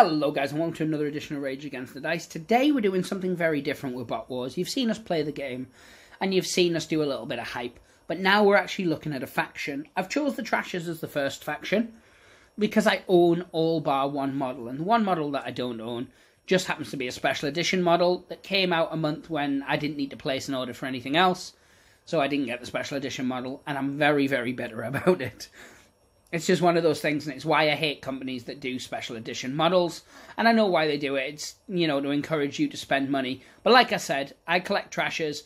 Hello guys and welcome to another edition of Rage Against the Dice. Today we're doing something very different with Bot Wars. You've seen us play the game and you've seen us do a little bit of hype, but now we're actually looking at a faction. I've chose the Trashers as the first faction because I own all bar one model, and the one model that I don't own just happens to be a special edition model that came out a month when I didn't need to place an order for anything else, so I didn't get the special edition model, and I'm very, very bitter about it. It's just one of those things, and it's why I hate companies that do special edition models. And I know why they do it. It's, you know, to encourage you to spend money. But like I said, I collect Trashers,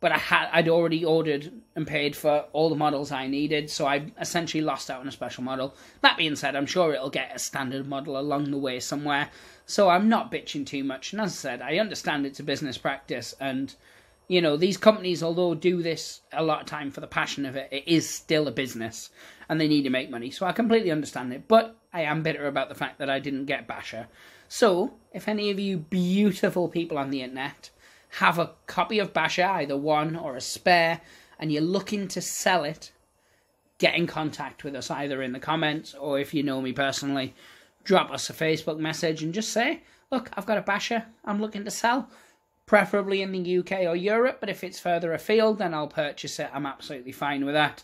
but I'd already ordered and paid for all the models I needed, so I essentially lost out on a special model. That being said, I'm sure it'll get a standard model along the way somewhere, so I'm not bitching too much. And as I said, I understand it's a business practice, and you know, these companies, although do this a lot of time for the passion of it, it is still a business, and they need to make money. So I completely understand it, but I am bitter about the fact that I didn't get Basher. So, if any of you beautiful people on the internet have a copy of Basher, either one or a spare, and you're looking to sell it, get in contact with us, either in the comments, or if you know me personally, drop us a Facebook message and just say, look, I've got a Basher I'm looking to sell. Preferably in the UK or Europe, but if it's further afield, then I'll purchase it. I'm absolutely fine with that.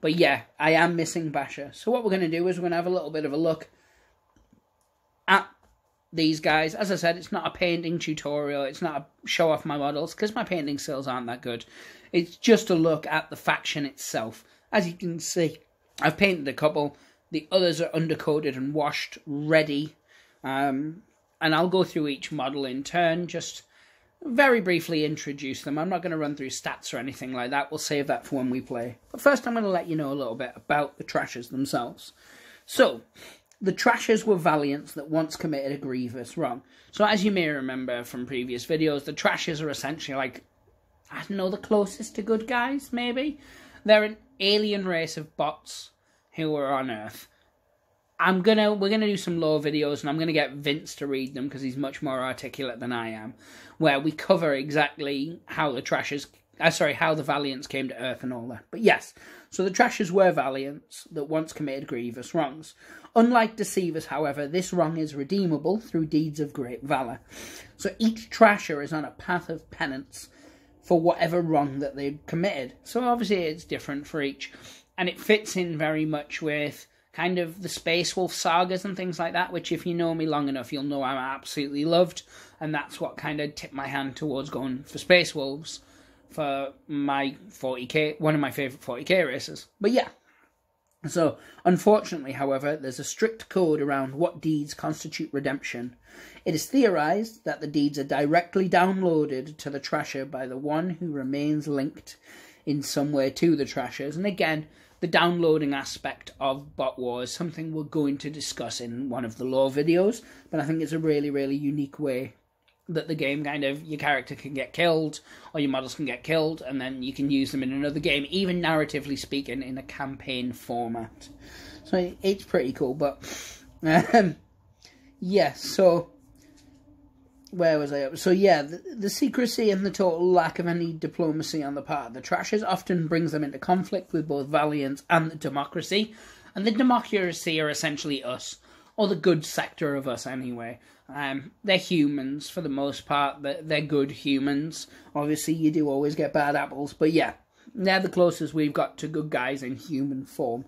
But yeah, I am missing Basher. So what we're going to do is we're going to have a little bit of a look at these guys. As I said, it's not a painting tutorial. It's not a show off my models, because my painting skills aren't that good. It's just a look at the faction itself. As you can see, I've painted a couple. The others are undercoated and washed, ready. And I'll go through each model in turn, just very briefly introduce them. I'm not going to run through stats or anything like that. We'll save that for when we play. But first I'm going to let you know a little bit about the Trashers themselves. So, the Trashers were Valiants that once committed a grievous wrong. So as you may remember from previous videos, the Trashers are essentially like, I don't know, the closest to good guys, maybe? They're an alien race of bots who are on Earth. We're gonna do some lore videos, and I'm gonna get Vince to read them because he's much more articulate than I am, where we cover exactly how the Valiants came to Earth and all that. But yes, so the Trashers were Valiants that once committed grievous wrongs. Unlike Deceivers, however, this wrong is redeemable through deeds of great valor. So each Trasher is on a path of penance for whatever wrong that they've committed. So obviously it's different for each, and it fits in very much with kind of the Space Wolf sagas and things like that, which if you know me long enough, you'll know I'm absolutely loved, and that's what kind of tipped my hand towards going for Space Wolves for my 40k, one of my favourite 40k races. But yeah, so unfortunately, however, there's a strict code around what deeds constitute redemption. It is theorised that the deeds are directly downloaded to the Trasher by the one who remains linked in some way to the Trashers, and again, the downloading aspect of Bot Wars is something we're going to discuss in one of the lore videos, but I think it's a really, really unique way that the game kind of, your character can get killed, or your models can get killed, and then you can use them in another game, even narratively speaking, in a campaign format. So it's pretty cool, but yeah, so where was I up? So yeah, the secrecy and the total lack of any diplomacy on the part of the Trashers often brings them into conflict with both Valiants and the Democracy. And the Democracy are essentially us, or the good sector of us anyway. They're humans for the most part, they're good humans. Obviously you do always get bad apples, but yeah, they're the closest we've got to good guys in human form.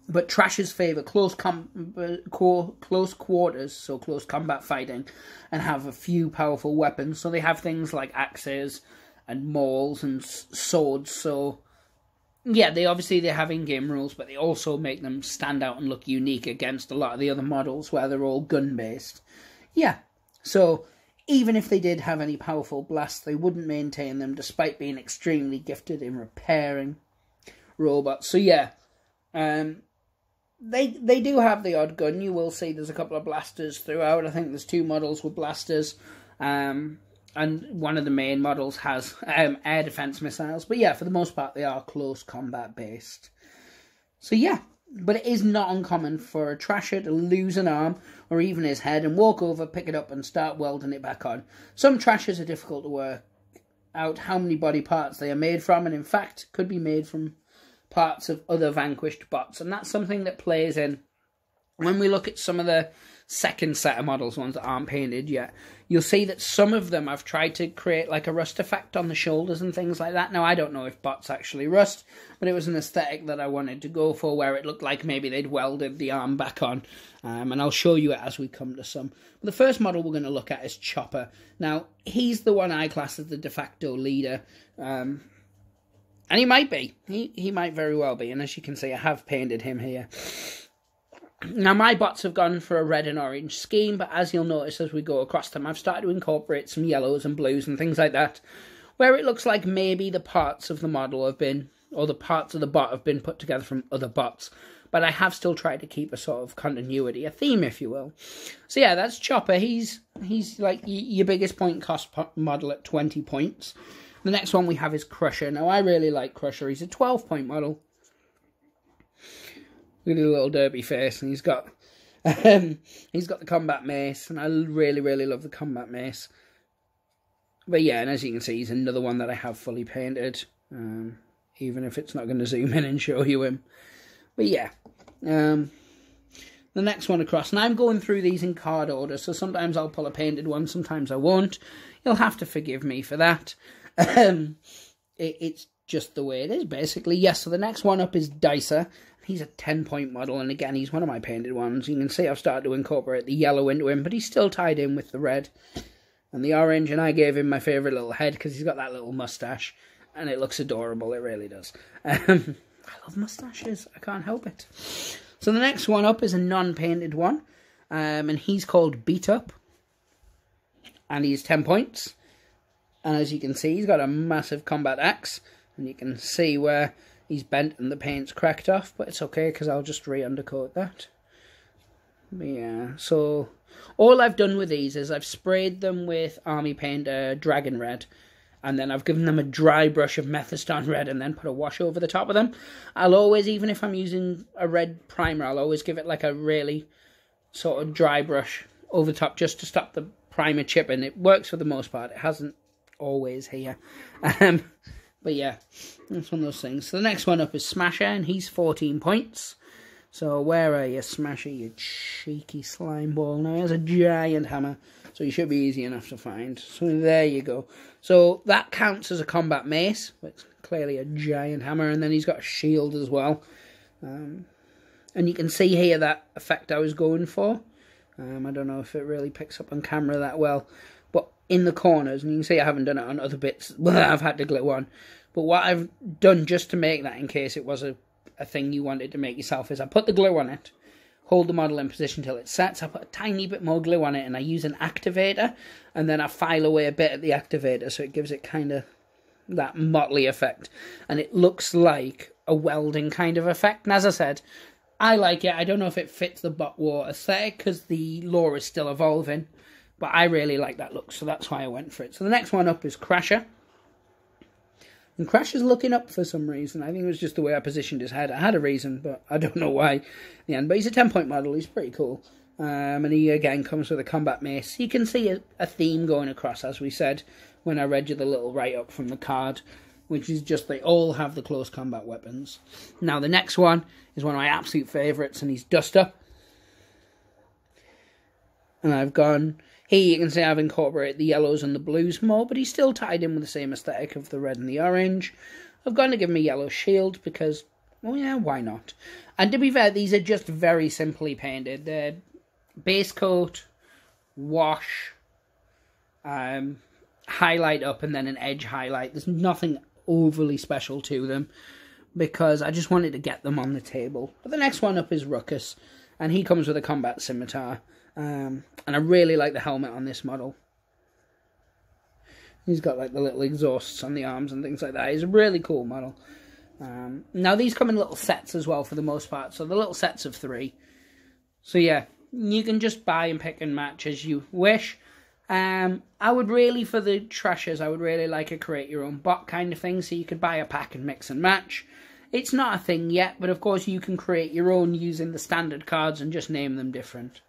But Trashers favour close quarters, so close combat fighting, and have a few powerful weapons. So they have things like axes and mauls and swords. So yeah, they have in-game rules, but they also make them stand out and look unique against a lot of the other models where they're all gun-based. Yeah, so even if they did have any powerful blasts, they wouldn't maintain them despite being extremely gifted in repairing robots. So yeah, They do have the odd gun. You will see there's a couple of blasters throughout. I think there's 2 models with blasters. And one of the main models has air defense missiles. But yeah, for the most part, they are close combat based. So yeah, but it is not uncommon for a Trasher to lose an arm or even his head and walk over, pick it up and start welding it back on. Some Trashers are difficult to work out how many body parts they are made from, and in fact could be made from parts of other vanquished bots, and that's something that plays in when we look at some of the second set of models, ones that aren't painted yet, you'll see that some of them I've tried to create like a rust effect on the shoulders and things like that. Now, I don't know if bots actually rust, but it was an aesthetic that I wanted to go for, where it looked like maybe they'd welded the arm back on, and I'll show you it as we come to some. But the first model we're going to look at is Chopper. Now, he's the one I class as the de facto leader, and he might be. He might very well be, and as you can see, I have painted him here. Now, my bots have gone for a red and orange scheme, but as you'll notice as we go across them, I've started to incorporate some yellows and blues and things like that, where it looks like maybe the parts of the model have been, or the parts of the bot have been put together from other bots, but I have still tried to keep a sort of continuity, a theme, if you will. So yeah, that's Chopper. He's like your biggest point cost model at 20 points. The next one we have is Crusher. Now, I really like Crusher. He's a 12-point model. Look at his little derby face, and he's got the combat mace, and I really, really love the combat mace. But yeah, and as you can see, he's another one that I have fully painted, even if it's not going to zoom in and show you him. But yeah, the next one across, and I'm going through these in card order, so sometimes I'll pull a painted one, sometimes I won't. You'll have to forgive me for that. It's just the way it is, basically. Yes, so the next one up is Dicer. He's a 10-point model, and again, he's one of my painted ones. You can see I've started to incorporate the yellow into him, but he's still tied in with the red and the orange, and I gave him my favourite little head because he's got that little moustache, and it looks adorable, it really does. I love moustaches, I can't help it. So the next one up is a non-painted one, and he's called Beat Up, and he's 10 points. And as you can see, he's got a massive combat axe, and you can see where he's bent and the paint's cracked off, but it's okay because I'll just re-undercoat that. But yeah, so all I've done with these is I've sprayed them with Army Paint Dragon Red, and then I've given them a dry brush of Methystone Red and then put a wash over the top of them. I'll always, even if I'm using a red primer, I'll always give it like a really sort of dry brush over the top just to stop the primer chipping. It works for the most part. It hasn't always here. But yeah, that's one of those things. So the next one up is Smasher, and he's 14 points. So where are you, Smasher, you cheeky slime ball? Now he has a giant hammer, so he should be easy enough to find. So there you go. So that counts as a combat mace, but it's clearly a giant hammer, and then he's got a shield as well. And you can see here that effect I was going for. I don't know if it really picks up on camera that well, but in the corners, and you can see I haven't done it on other bits where I've had to glue on, but what I've done just to make that, in case it was a thing you wanted to make yourself, is I put the glue on it, hold the model in position till it sets, I put a tiny bit more glue on it, and I use an activator, and then I file away a bit at the activator, so it gives it kind of that motley effect, and it looks like a welding kind of effect. And as I said, I like it. I don't know if it fits the bot war aesthetic, because the lore is still evolving, but I really like that look, so that's why I went for it. So the next one up is Crasher. And Crasher's looking up for some reason. I think it was just the way I positioned his head. I had a reason, but I don't know why in the end. But he's a 10-point model. He's pretty cool. And he, again, comes with a combat mace. You can see a theme going across, as we said, when I read you the little write-up from the card, which is just they all have the close combat weapons. Now, the next one is one of my absolute favourites, and he's Duster. And I've gone... Here you can see I've incorporated the yellows and the blues more, but he's still tied in with the same aesthetic of the red and the orange. I've gone to give him a yellow shield because, well, yeah, why not? And to be fair, these are just very simply painted. They're base coat, wash, highlight up, and then an edge highlight. There's nothing overly special to them because I just wanted to get them on the table. But the next one up is Ruckus, and he comes with a combat scimitar. And I really like the helmet on this model. He's got like the little exhausts on the arms and things like that. He's a really cool model. Now these come in little sets as well for the most part. So the little sets of 3. So yeah, you can just buy and pick and match as you wish. I would really, for the trashers, I would really like a create your own bot kind of thing. So you could buy a pack and mix and match. It's not a thing yet, but of course you can create your own using the standard cards and just name them different.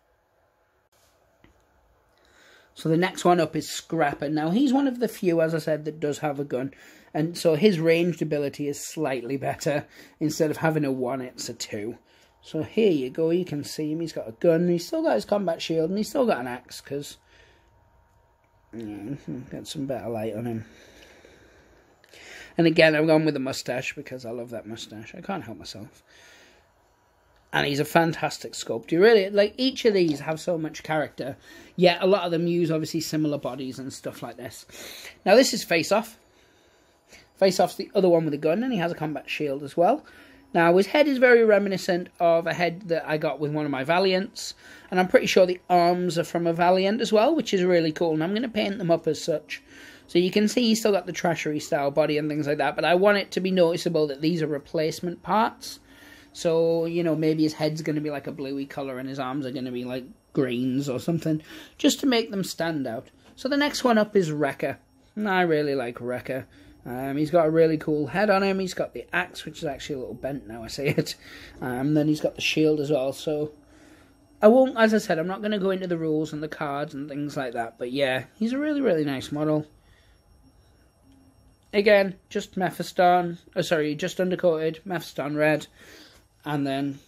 So the next one up is Scrapper. Now, he's one of the few, as I said, that does have a gun. And so his ranged ability is slightly better. Instead of having a 1, it's a 2. So here you go, you can see him, he's got a gun, he's still got his combat shield, and he's still got an axe, because, get some better light on him. And again, I've gone with the mustache, because I love that mustache, I can't help myself. And he's a fantastic sculpt. You really, like, each of these have so much character, yet a lot of them use, obviously, similar bodies and stuff like this. Now, this is Face Off. Face Off's the other one with a gun, and he has a combat shield as well. Now, his head is very reminiscent of a head that I got with one of my Valiants. And I'm pretty sure the arms are from a Valiant as well, which is really cool. And I'm going to paint them up as such. So you can see he's still got the trashery style body and things like that. But I want it to be noticeable that these are replacement parts. So, you know, maybe his head's going to be like a bluey colour and his arms are going to be like greens or something. Just to make them stand out. So the next one up is Reka. And I really like Reka. He's got a really cool head on him. He's got the axe, which is actually a little bent now I say it. Then he's got the shield as well. So I won't, as I said, I'm not going to go into the rules and the cards and things like that. But yeah, he's a really, really nice model. Again, just Mephiston. Oh, sorry, just undercoated, Mephiston red. And then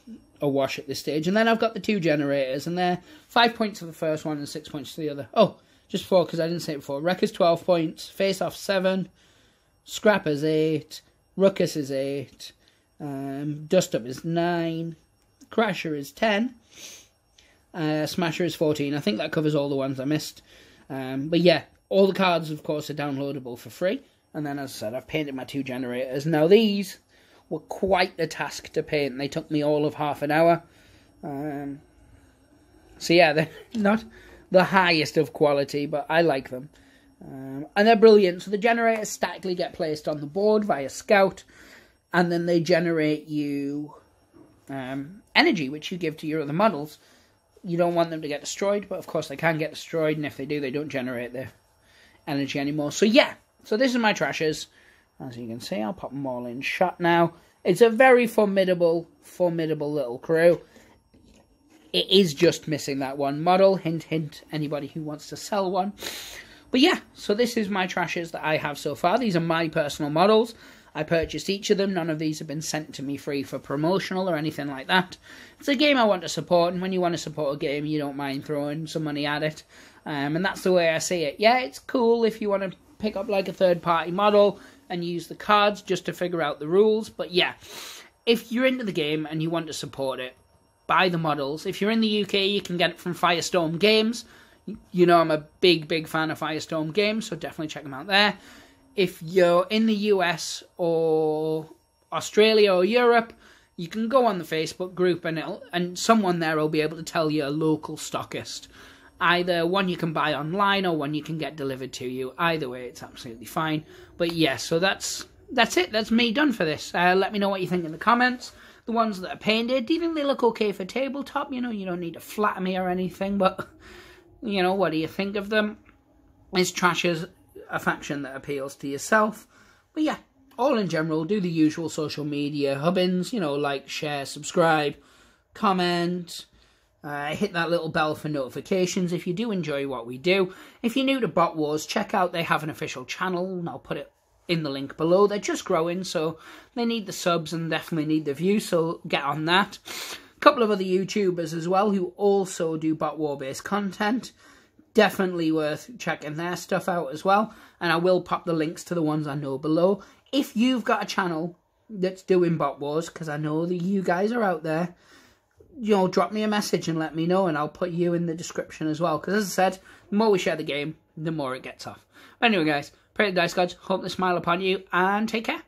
a wash at this stage. And then I've got the two generators. And they're 5 points for the first one and 6 points for the other. Oh, just 4 because I didn't say it before. Reka's 12 points. Face Off 7. Scrapper's 8, Ruckus is 8, Dust Up is 9, Crasher is 10, Smasher is 14. I think that covers all the ones I missed. But yeah, all the cards, of course, are downloadable for free. And then, as I said, I've painted my two generators. Now, these were quite a task to paint. They took me all of half an hour. So yeah, they're not the highest of quality, but I like them. And they're brilliant. So the generators statically get placed on the board via Scout, and then they generate you energy, which you give to your other models. You don't want them to get destroyed, but of course they can get destroyed, and if they do, they don't generate their energy anymore. So yeah, so this is my trashes. As you can see, I'll pop them all in shot now. It's a very formidable little crew. It is just missing that one model. Hint, hint, anybody who wants to sell one. But yeah, so this is my trashes that I have so far. These are my personal models. I purchased each of them. None of these have been sent to me free for promotional or anything like that. It's a game I want to support, and when you want to support a game, you don't mind throwing some money at it. And that's the way I see it. Yeah, it's cool if you want to pick up like a third-party model and use the cards just to figure out the rules. But yeah, if you're into the game and you want to support it, buy the models. If you're in the UK, you can get it from Firestorm Games. You know I'm a big fan of Firestorm Games, so definitely check them out there. If you're in the US or Australia or Europe, you can go on the Facebook group and someone there will be able to tell you a local stockist. Either one you can buy online or one you can get delivered to you. Either way, it's absolutely fine. But yeah, so that's it. That's me done for this. Let me know what you think in the comments. The ones that are painted, do you think they look okay for tabletop? You know, you don't need to flatter me or anything, but... You know, what do you think of them? Is trashes a faction that appeals to yourself? But yeah, all in general, do the usual social media hubbins, you know, like, share, subscribe, comment, hit that little bell for notifications if you do enjoy what we do. If you're new to Bot Wars, check out, they have an official channel, and I'll put it in the link below. They're just growing, so they need the subs and definitely need the views, so get on that. Couple of other YouTubers as well who also do bot war based content. Definitely worth checking their stuff out as well. And I will pop the links to the ones I know below. If you've got a channel that's doing bot wars, because I know that you guys are out there, you know, drop me a message and let me know, and I'll put you in the description as well. Because as I said, the more we share the game, the more it gets off. But anyway guys, pray to the dice gods, hope they smile upon you, and take care.